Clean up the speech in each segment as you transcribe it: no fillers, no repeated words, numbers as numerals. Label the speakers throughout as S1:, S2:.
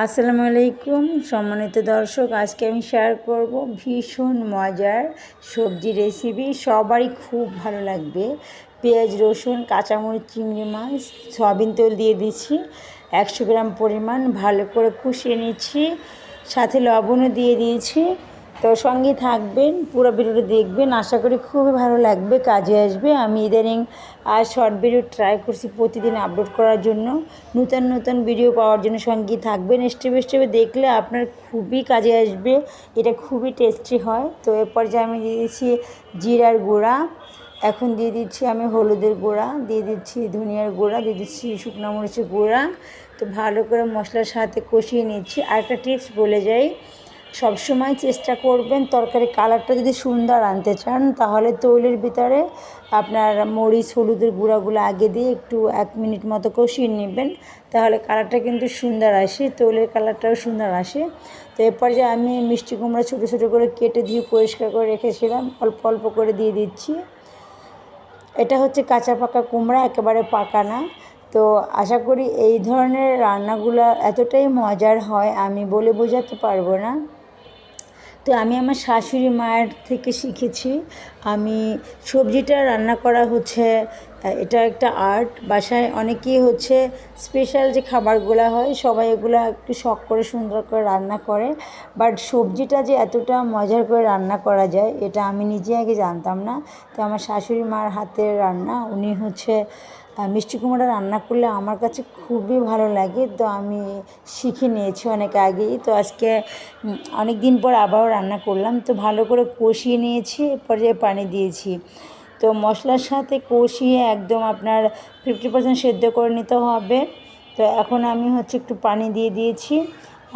S1: আসসালামু আলাইকুম সম্মানিত দর্শক, আজকে আমি শেয়ার করব ভীষণ মজার সবজি রেসিপি। সবারই খুব ভালো লাগবে। পেঁয়াজ, রসুন, কাঁচামরিচ, চিংড়ি মাছ, সয়াবিন তেল দিয়ে দিচ্ছি 100 গ্রাম পরিমাণ, ভালো করে কষিয়ে নিচ্ছি, সাথে লবণও দিয়ে দিয়েছি। তো সঙ্গে থাকবেন, পুরো ভিডিওটা দেখবেন, আশা করি খুবই ভালো লাগবে, কাজে আসবে। আমি ইদানিং শর্ট ভিডিও ট্রাই করছি প্রতিদিন আপলোড করার জন্য, নতুন নতুন ভিডিও পাওয়ার জন্য সঙ্গে থাকবেন। স্টেপে স্টেপে দেখলে আপনার খুবই কাজে আসবে, এটা খুবই টেস্টি হয়। তো এরপর যে আমি দিয়ে দিচ্ছি জিরার গুঁড়া, এখন দিয়ে দিচ্ছি আমি হলুদের গুঁড়া, দিয়ে দিচ্ছি ধনিয়ার গুঁড়া, দিয়ে দিচ্ছি শুকনো মরিচের গুঁড়া। তো ভালো করে মশলার সাথে কষিয়ে নিচ্ছি। আরেকটা টিপস বলে যাই, সবসময় চেষ্টা করবেন তরকারি কালারটা যদি সুন্দর আনতে চান, তাহলে তৈলের ভিতরে আপনার মরিচ হলুদের গুঁড়াগুলো আগে দিয়ে একটু 1 মিনিট মতো কষিয়ে নেবেন, তাহলে কালারটা কিন্তু সুন্দর আসে, তৈলের কালারটাও সুন্দর আসে। তো এরপর যে আমি মিষ্টি কুমড়া ছোটো ছোটো করে কেটে দিয়ে পরিষ্কার করে রেখেছিলাম, অল্প অল্প করে দিয়ে দিচ্ছি। এটা হচ্ছে কাঁচা পাকা কুমড়া, একেবারে পাকা না। তো আশা করি এই ধরনের রান্নাগুলো এতটাই মজার হয়, আমি বলে বোঝাতে পারবো না। তো আমি আমার শাশুড়ি মায়ের থেকে শিখেছি। আমি সবজিটা রান্না করা হচ্ছে, এটা একটা আর্ট। বাসায় অনেকেই হচ্ছে স্পেশাল যে খাবারগুলো হয় সবাই এগুলো একটু শখ করে সুন্দর করে রান্না করে, বাট সবজিটা যে এতটা মজার করে রান্না করা যায় এটা আমি নিজে আগে জানতাম না। তো আমার শাশুড়ি মার হাতের রান্না, উনি হচ্ছে মিষ্টি কুমড়া রান্না করলে আমার কাছে খুবই ভালো লাগে। তো আমি শিখে নিয়েছি অনেক আগেই। তো আজকে অনেক দিন পর আবারও রান্না করলাম। তো ভালো করে কষিয়ে নিয়েছি, এরপর যে পানি দিয়েছি। তো মশলার সাথে কষিয়ে একদম আপনার 50% সেদ্ধ করে নিতে হবে। তো এখন আমি হচ্ছে একটু পানি দিয়ে দিয়েছি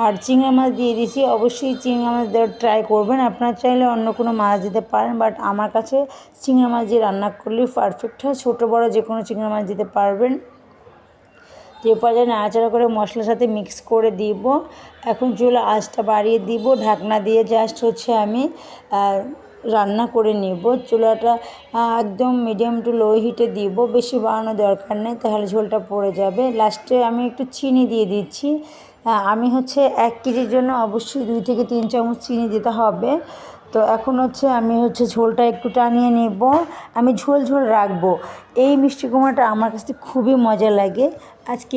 S1: আর চিংড়ি মাছ দিয়ে দিয়েছি। অবশ্যই চিংড়ি মাছ দেওয়ার ট্রাই করবেন, আপনারা চাইলে অন্য কোনো মাছ দিতে পারেন, বাট আমার কাছে চিংড়ি মাছ দিয়ে রান্না করলেই পারফেক্ট হয়। ছোটো বড়ো যে কোনো চিংড়ি মাছ দিতে পারবেন। যে পর্যায়ে নাড়াচাড়া করে মশলার সাথে মিক্স করে দিব। এখন চুলা আঁচটা বাড়িয়ে দিব, ঢাকনা দিয়ে জাস্ট হচ্ছে আমি রান্না করে নেব। চুলাটা একদম মিডিয়াম টু লো হিটে দিব, বেশি বাড়ানো দরকার নেই, তাহলে ঝোলটা পড়ে যাবে। লাস্টে আমি একটু চিনি দিয়ে দিচ্ছি। আমি হচ্ছে 1 কেজির জন্য অবশ্যই 2 থেকে 3 চামচ চিনি দিতে হবে। তো এখন হচ্ছে আমি হচ্ছে ঝোলটা একটু টানিয়ে নেব, আমি ঝোল ঝোল রাখবো। এই মিষ্টি কুমড়াটা আমার কাছে খুবই মজা লাগে। আজকে